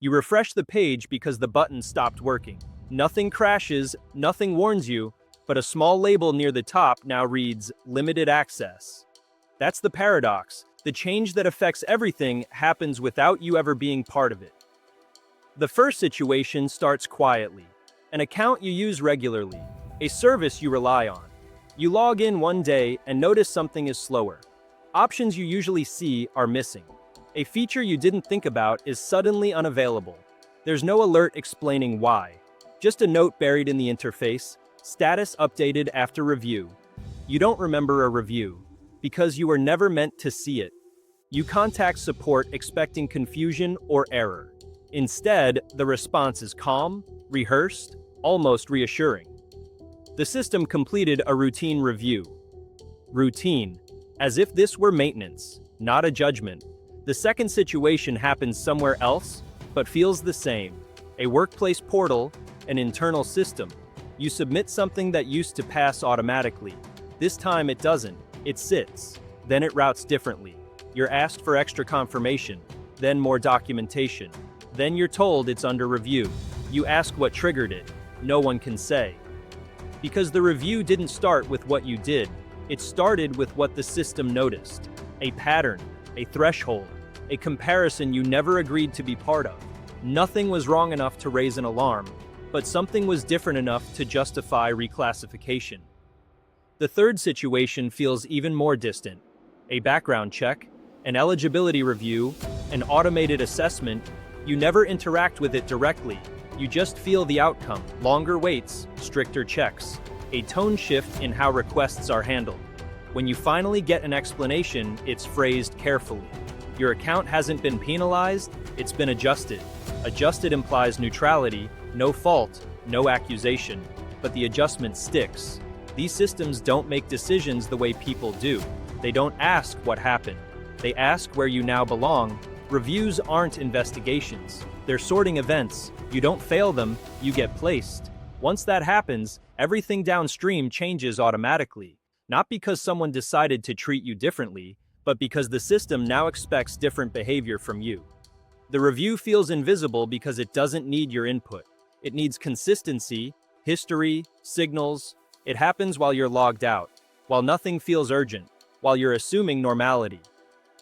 You refresh the page because the button stopped working. Nothing crashes, nothing warns you, but a small label near the top now reads limited access. That's the paradox. The change that affects everything happens without you ever being part of it. The first situation starts quietly. An account you use regularly, a service you rely on. You log in one day and notice something is slower. Options you usually see are missing. A feature you didn't think about is suddenly unavailable. There's no alert explaining why. Just a note buried in the interface, status updated after review. You don't remember a review, because you were never meant to see it. You contact support expecting confusion or error. Instead, the response is calm, rehearsed, almost reassuring. The system completed a routine review. Routine, as if this were maintenance, not a judgment. The second situation happens somewhere else, but feels the same. A workplace portal, an internal system. You submit something that used to pass automatically. This time it doesn't. It sits. Then it routes differently. You're asked for extra confirmation, then more documentation. Then you're told it's under review. You ask what triggered it. No one can say. Because the review didn't start with what you did. It started with what the system noticed. A pattern, a threshold, a comparison you never agreed to be part of. Nothing was wrong enough to raise an alarm, but something was different enough to justify reclassification. The third situation feels even more distant. A background check, an eligibility review, an automated assessment. You never interact with it directly. You just feel the outcome. Longer waits, stricter checks. A tone shift in how requests are handled. When you finally get an explanation, it's phrased carefully. Your account hasn't been penalized, it's been adjusted. Adjusted implies neutrality, no fault, no accusation, but the adjustment sticks. These systems don't make decisions the way people do. They don't ask what happened. They ask where you now belong. Reviews aren't investigations. They're sorting events. You don't fail them, you get placed. Once that happens, everything downstream changes automatically. Not because someone decided to treat you differently, but because the system now expects different behavior from you. The review feels invisible because it doesn't need your input. It needs consistency, history, signals. It happens while you're logged out, while nothing feels urgent, while you're assuming normality.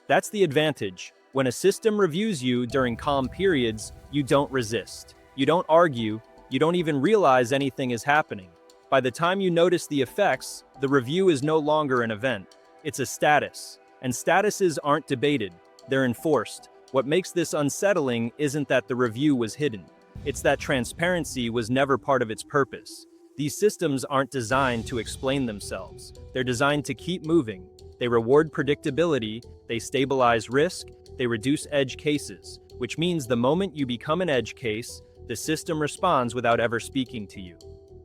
That's the advantage. When a system reviews you during calm periods, you don't resist. You don't argue. You don't even realize anything is happening. By the time you notice the effects, the review is no longer an event. It's a status. And statuses aren't debated. They're enforced. What makes this unsettling isn't that the review was hidden. It's that transparency was never part of its purpose. These systems aren't designed to explain themselves. They're designed to keep moving. They reward predictability, they stabilize risk, they reduce edge cases, which means the moment you become an edge case, the system responds without ever speaking to you.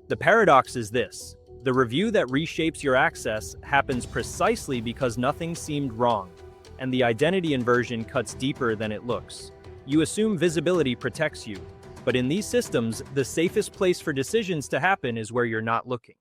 The paradox is this: the review that reshapes your access happens precisely because nothing seemed wrong, and the identity inversion cuts deeper than it looks. You assume visibility protects you, but in these systems, the safest place for decisions to happen is where you're not looking.